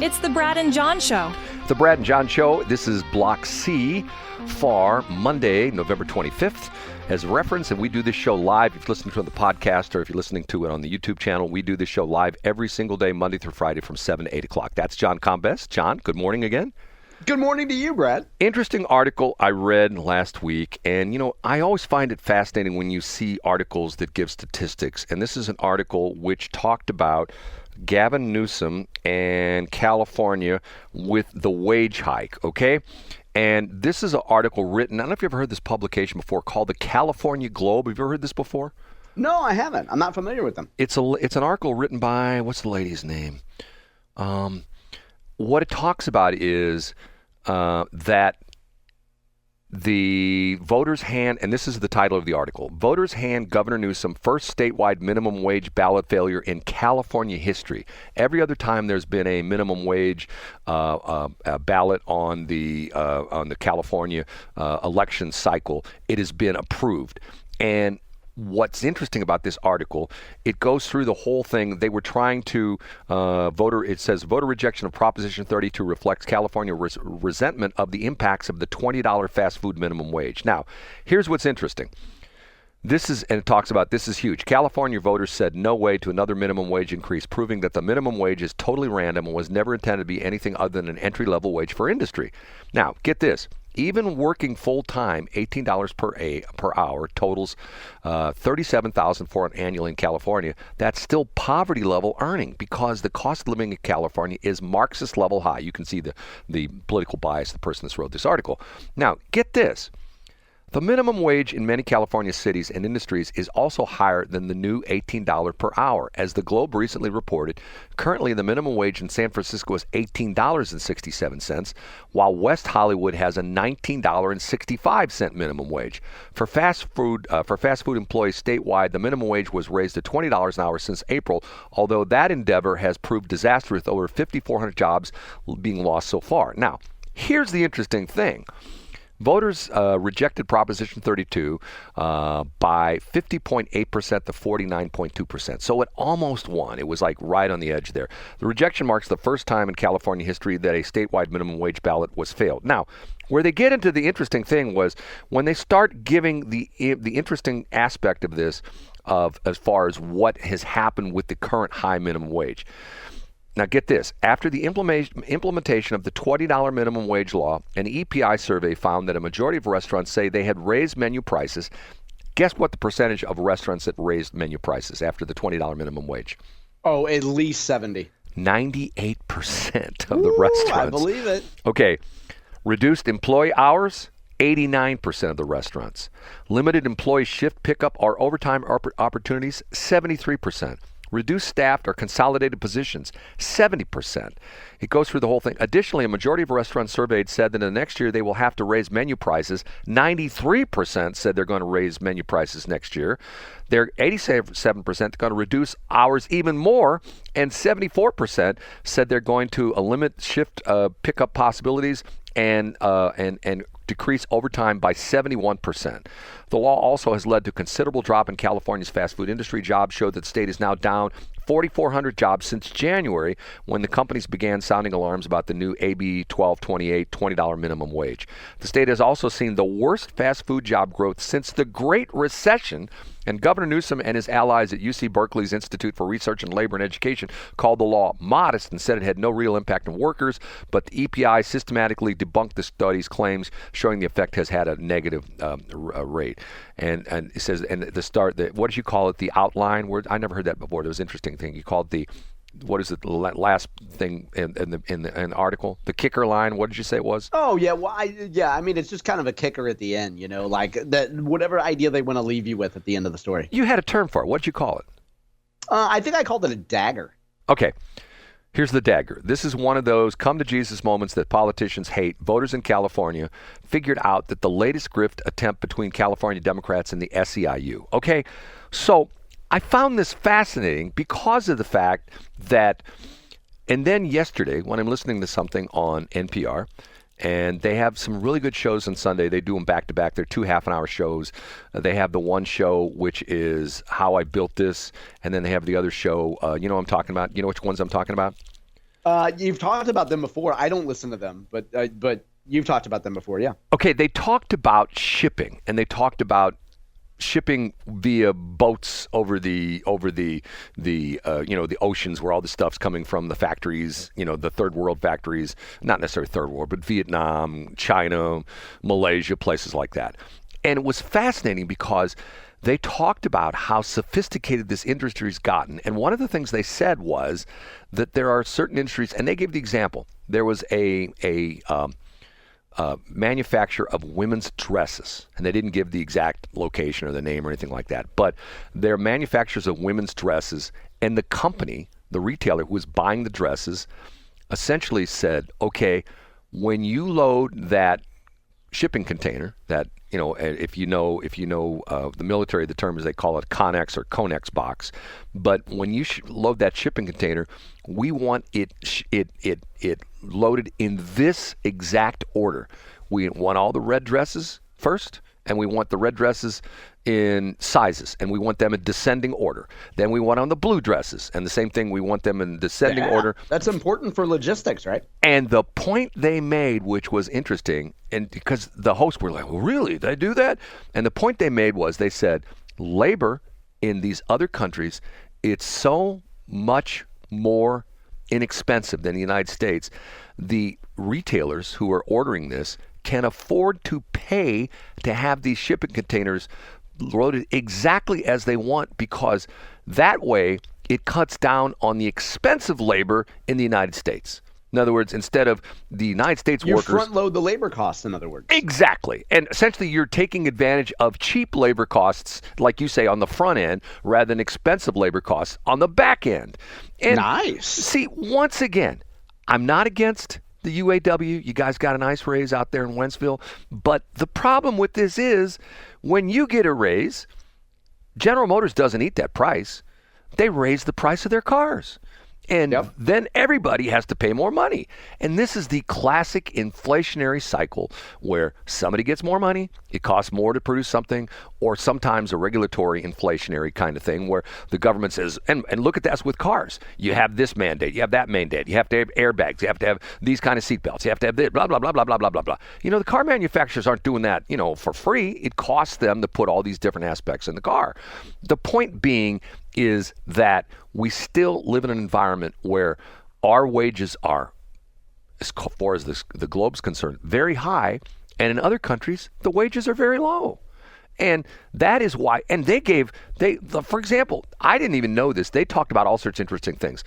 It's the Brad and John Show. The Brad and John Show. This is Block C for Monday, November 25th. As a reference, and we do this show live. If you're listening to it on the podcast or if you're listening to it on the YouTube channel, we do this show live every single day, Monday through Friday from 7 to 8 o'clock. That's John Combest. John, good morning again. Good morning to you, Brad. Interesting article I read last week, and I always find it fascinating when you see articles that give statistics, and this is an article which talked about Gavin Newsom and California with the wage hike, okay? And this is an article written, I don't know if you've ever heard this publication before, called the California Globe. Have you ever heard this before? No, I haven't. I'm not familiar with them. It's an article written by, what's the lady's name? What it talks about is that the voters hand, and this is the title of the article, voters hand Governor Newsom first statewide minimum wage ballot failure in California history. Every other time there's been a minimum wage ballot on the California election cycle, it has been approved. And what's interesting about this article, it goes through the whole thing. They were trying to it says voter rejection of Proposition 32 reflects California resentment of the impacts of the $20 fast food minimum wage. Now, here's what's interesting. And it talks about, this is huge. California voters said no way to another minimum wage increase, proving that the minimum wage is totally random and was never intended to be anything other than an entry-level wage for industry. Now, get this. Even working full-time, $18 per hour totals $37,400 annually in California. That's still poverty-level earning because the cost of living in California is Marxist-level high. You can see the political bias of the person that's wrote this article. Now, get this. The minimum wage in many California cities and industries is also higher than the new $18 per hour. As the Globe recently reported, currently the minimum wage in San Francisco is $18.67, while West Hollywood has a $19.65 minimum wage. For fast food employees statewide, the minimum wage was raised to $20 an hour since April, although that endeavor has proved disastrous with over 5,400 jobs being lost so far. Now, here's the interesting thing. Voters rejected Proposition 32 by 50.8% to 49.2%. So it almost won. It was like right on the edge there. The rejection marks the first time in California history that a statewide minimum wage ballot was failed. Now, where they get into the interesting thing was when they start giving the interesting aspect of this as far as what has happened with the current high minimum wage. Now get this, after the implementation of the $20 minimum wage law, an EPI survey found that a majority of restaurants say they had raised menu prices. Guess what the percentage of restaurants that raised menu prices after the $20 minimum wage? Oh, at least 70. 98% of the restaurants. I believe it. Okay, reduced employee hours, 89% of the restaurants. Limited employee shift pickup or overtime opportunities, 73%. Reduced staffed or consolidated positions, 70%. It goes through the whole thing. Additionally, a majority of restaurants surveyed said that in the next year they will have to raise menu prices. 93% said they're going to raise menu prices next year. They're 87% going to reduce hours even more, and 74% said they're going to limit shift pickup possibilities and decrease overtime by 71%. The law also has led to considerable drop in California's fast food industry. Jobs show that the state is now down 4,400 jobs since January when the companies began sounding alarms about the new AB 1228 $20 minimum wage. The state has also seen the worst fast food job growth since the Great Recession, and Governor Newsom and his allies at UC Berkeley's Institute for Research in Labor and Education called the law modest and said it had no real impact on workers, but the EPI systematically debunked the study's claims, showing the effect has had a negative rate. And it says, and what did you call it? The outline word? I never heard that before. It was an interesting thing. You called the last thing in the article? The kicker line, what did you say it was? Oh, yeah. Well, I mean, it's just kind of a kicker at the end, like that, whatever idea they want to leave you with at the end of the story. You had a term for it. What did you call it? I think I called it a dagger. Okay. Here's the dagger. This is one of those come-to-Jesus moments that politicians hate. Voters in California figured out that the latest grift attempt between California Democrats and the SEIU. Okay, so I found this fascinating because of the fact that, and then yesterday when I'm listening to something on NPR, and they have some really good shows on Sunday. They do them back-to-back. They're 2 half-an-hour shows. They have the one show, which is How I Built This, and then they have the other show. You know what I'm talking about? You know which ones I'm talking about? You've talked about them before. I don't listen to them, but you've talked about them before, yeah. Okay, they talked about shipping, and they talked about shipping via boats over the oceans where all the stuff's coming from, the factories, the third world factories, not necessarily third world, but Vietnam, China, Malaysia, places like that. And it was fascinating because they talked about how sophisticated this industry's gotten. And one of the things they said was that there are certain industries, and they gave the example. There was a manufacturer of women's dresses, and they didn't give the exact location or the name or anything like that, but they're manufacturers of women's dresses, and the company, the retailer who was buying the dresses, essentially said, okay, when you load that shipping container, that if you know the military, the term is they call it Connex or Conex box. But when you load that shipping container, we want it loaded in this exact order. We want all the red dresses first, and we want the red dresses in sizes, and we want them in descending order. Then we want on the blue dresses, and the same thing, we want them in descending order. That's important for logistics, right? And the point they made, which was interesting, and because the hosts were like, well, really, they do that? And the point they made was they said, labor in these other countries, it's so much more inexpensive than the United States. The retailers who are ordering this can afford to pay to have these shipping containers loaded exactly as they want, because that way it cuts down on the expensive labor in the United States. In other words, instead of the United States workers... You front load the labor costs, in other words. Exactly. And essentially you're taking advantage of cheap labor costs, like you say, on the front end, rather than expensive labor costs on the back end. And nice. See, once again, I'm not against the UAW. You guys got a nice raise out there in Wentzville. But the problem with this is when you get a raise, General Motors doesn't eat that price. They raise the price of their cars. And then everybody has to pay more money. And this is the classic inflationary cycle where somebody gets more money, it costs more to produce something, or sometimes a regulatory inflationary kind of thing where the government says, and look at that with cars. You have this mandate, you have that mandate, you have to have airbags, you have to have these kind of seatbelts, you have to have this, blah, blah, blah, blah, blah, blah, blah, blah. The car manufacturers aren't doing that, for free. It costs them to put all these different aspects in the car. The point being is that we still live in an environment where our wages are, as far as the globe's concerned, very high, and in other countries, the wages are very low. And that is why, and for example, I didn't even know this. They talked about all sorts of interesting things.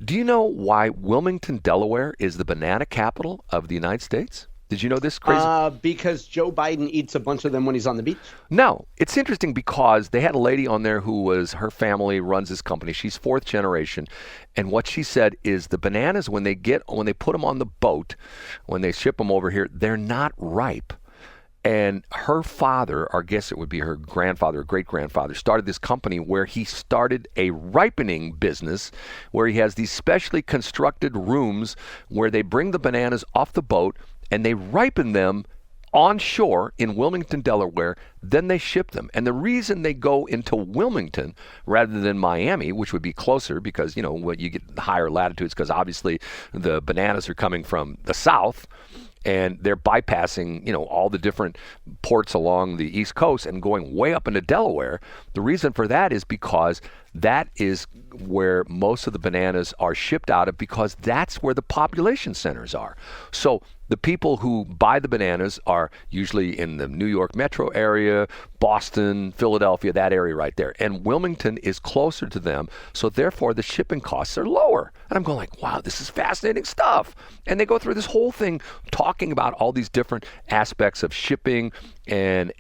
Do you know why Wilmington, Delaware is the banana capital of the United States? Did you know this crazy? Because Joe Biden eats a bunch of them when he's on the beach? No. It's interesting because they had a lady on there her family runs this company. She's fourth generation. And what she said is the bananas, when they put them on the boat, when they ship them over here, they're not ripe. And her father, or I guess it would be her grandfather or great-grandfather, started this company where he started a ripening business where he has these specially constructed rooms where they bring the bananas off the boat and they ripen them on shore in Wilmington, Delaware. Then they ship them. And the reason they go into Wilmington rather than Miami, which would be closer because, when you get the higher latitudes, because obviously the bananas are coming from the south, and they're bypassing, all the different ports along the East Coast and going way up into Delaware. The reason for that is because that is where most of the bananas are shipped out of, because that's where the population centers are. So the people who buy the bananas are usually in the New York metro area, Boston, Philadelphia, that area right there. And Wilmington is closer to them, so therefore the shipping costs are lower. And I'm going like, wow, this is fascinating stuff. And they go through this whole thing talking about all these different aspects of shipping and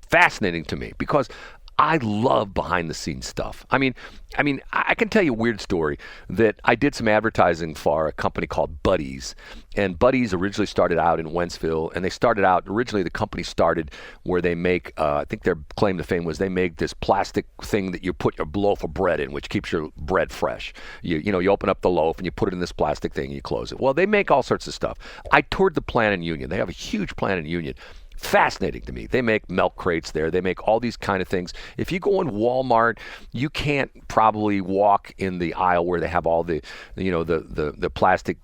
fascinating to me because I love behind the scenes stuff. I mean, I can tell you a weird story that I did some advertising for a company called Buddies. And Buddies originally started out in Wentzville, and the company started where they make, I think their claim to fame was they make this plastic thing that you put your loaf of bread in, which keeps your bread fresh. You open up the loaf and you put it in this plastic thing and you close it. Well, they make all sorts of stuff. I toured the plant in Union. They have a huge plant in Union. Fascinating to me. They make milk crates there. They make all these kind of things. If you go in Walmart, you can't probably walk in the aisle where they have all the, the plastic,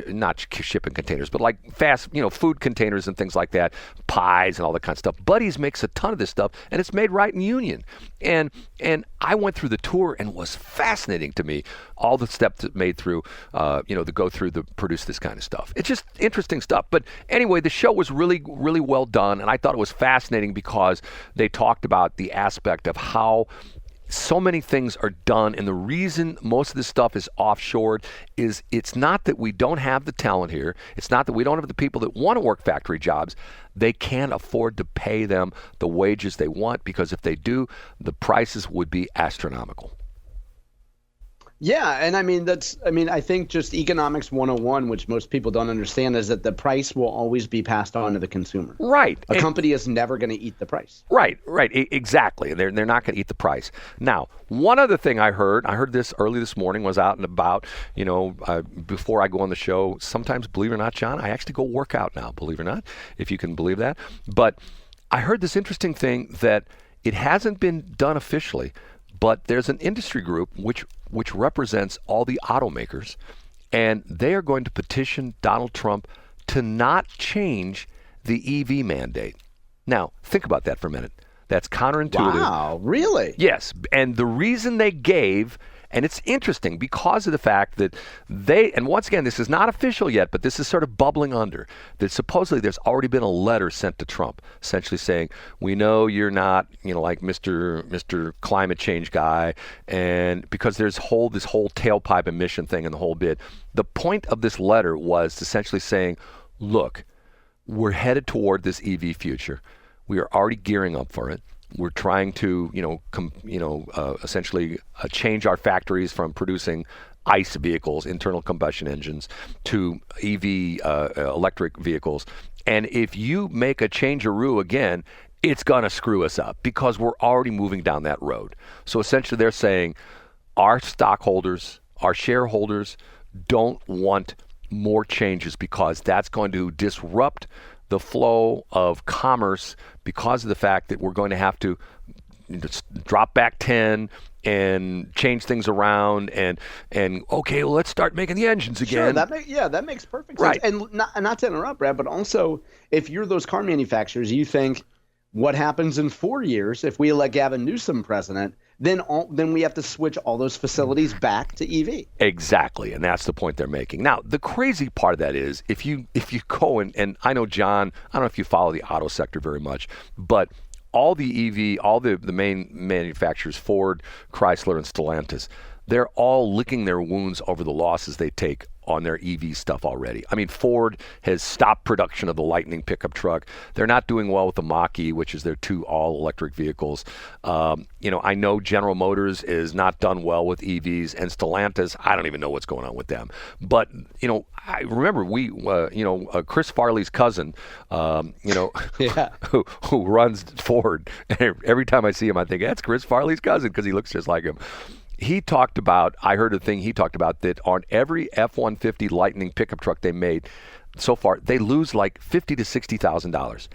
not shipping containers, but like fast, food containers and things like that, pies and all that kind of stuff. Buddy's makes a ton of this stuff, and it's made right in Union. And I went through the tour, and it was fascinating to me, all the steps that made through, to go through to produce this kind of stuff. It's just interesting stuff. But anyway, the show was really, really well done, and I thought it was fascinating because they talked about the aspect of how so many things are done, and the reason most of this stuff is offshored is it's not that we don't have the talent here. It's not that we don't have the people that want to work factory jobs. They can't afford to pay them the wages they want, because if they do, the prices would be astronomical. Yeah, and I think just economics 101, which most people don't understand, is that the price will always be passed on to the consumer. Right. A company is never going to eat the price. Right. Exactly. They're not going to eat the price. Now, one other thing I heard this early this morning, was out and about, before I go on the show. Sometimes, believe it or not, John, I actually go work out now, believe it or not, if you can believe that. But I heard this interesting thing that it hasn't been done officially, but there's an industry group which represents all the automakers, and they are going to petition Donald Trump to not change the EV mandate. Now, think about that for a minute. That's counterintuitive. Wow, really? Yes, and the reason they gave, and it's interesting because of the fact that and once again, this is not official yet, but this is sort of bubbling under, that supposedly there's already been a letter sent to Trump, essentially saying, we know you're not, like Mr. Climate Change guy, and because there's this whole tailpipe emission thing and the whole bit. The point of this letter was essentially saying, look, we're headed toward this EV future. We are already gearing up for it. We're trying to, essentially change our factories from producing ICE vehicles, internal combustion engines, to EV electric vehicles. And if you make a changearoo again, it's going to screw us up because we're already moving down that road. So essentially they're saying our stockholders, our shareholders don't want more changes because that's going to disrupt the flow of commerce, because of the fact that we're going to have to drop back 10 and change things around and okay, well, let's start making the engines again. Sure, that makes perfect sense. Right. And not to interrupt, Brad, but also if you're those car manufacturers, you think, what happens in 4 years if we elect Gavin Newsom president? Then we have to switch all those facilities back to EV. Exactly, and that's the point they're making. Now, the crazy part of that is if you go and I know, John, I don't know if you follow the auto sector very much, but all the EV, all the main manufacturers, Ford, Chrysler, and Stellantis, they're all licking their wounds over the losses they take on their EV stuff already. I mean, Ford has stopped production of the Lightning pickup truck. They're not doing well with the Mach-E, which is their 2 all-electric vehicles. I know General Motors is not done well with EVs, and Stellantis, I don't even know what's going on with them. But, I remember Chris Farley's cousin, yeah. who runs Ford. Every time I see him, I think, that's Chris Farley's cousin because he looks just like him. I heard a thing he talked about that on every F-150 Lightning pickup truck they made so far, they lose like $50,000 to $60,000.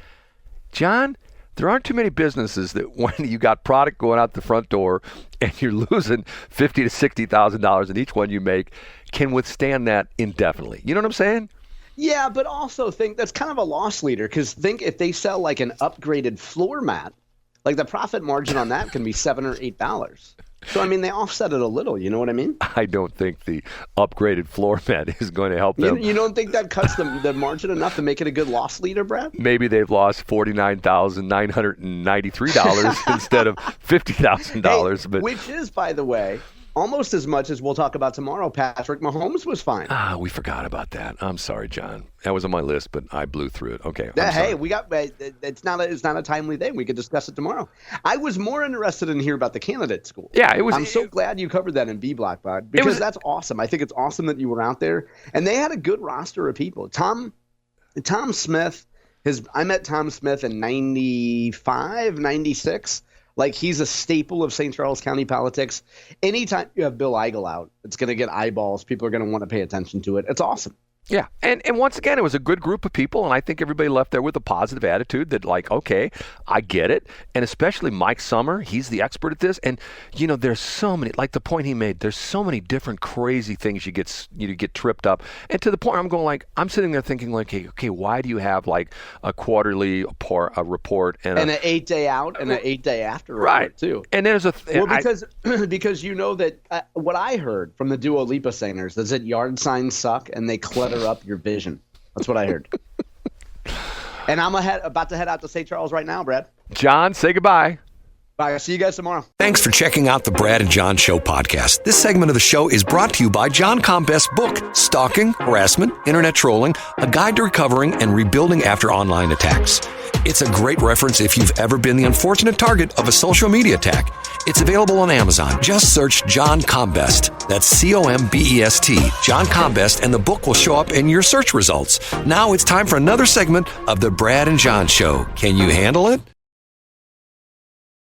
John, there aren't too many businesses that when you got product going out the front door and you're losing $50,000 to $60,000 in each one you make can withstand that indefinitely. You know what I'm saying? Yeah, but also think that's kind of a loss leader, because think if they sell like an upgraded floor mat, like the profit margin on that can be $7 or $8. So, they offset it a little. You know what I mean? I don't think the upgraded floor mat is going to help them. You don't think that cuts the margin enough to make it a good loss leader, Brad? Maybe they've lost $49,993 instead of $50,000. But which is, by the way, almost as much as we'll talk about tomorrow. Patrick Mahomes was fine. We forgot about that. I'm sorry, John. That was on my list, but I blew through it. Okay. Hey, it's not a timely thing. We could discuss it tomorrow. I was more interested in hearing about the candidate school. Yeah, it was. I'm so glad you covered that in B Block, bud, because that's awesome. I think it's awesome that you were out there, and they had a good roster of people. Tom Smith. I met Tom Smith in 95, 96. Like, he's a staple of St. Charles County politics. Anytime you have Bill Eigel out, it's going to get eyeballs. People are going to want to pay attention to it. It's awesome. Yeah. And once again, it was a good group of people, and I think everybody left there with a positive attitude that, like, okay, I get it. And especially Mike Summer, he's the expert at this. And, there's so many, like the point he made, there's so many different crazy things you get tripped up. And to the point I'm going, like, I'm sitting there thinking, like, hey, okay, why do you have, like, a quarterly a report and an 8-day out and an 8-day after report, right, too? And there's because you know that what I heard from the Dua Lipa singers is that yard signs suck and they clutter up your vision. That's what I heard. And I'm about to head out to St. Charles right now, Brad. John, say goodbye. Bye. I'll see you guys tomorrow. Thanks for checking out the Brad and John Show podcast. This segment of the show is brought to you by John Combest's book, Stalking, Harassment, Internet Trolling, A Guide to Recovering and Rebuilding After Online Attacks. It's a great reference if you've ever been the unfortunate target of a social media attack. It's available on Amazon. Just search John Combest. That's Combest, John Combest, and the book will show up in your search results. Now it's time for another segment of the Brad and John Show. Can you handle it?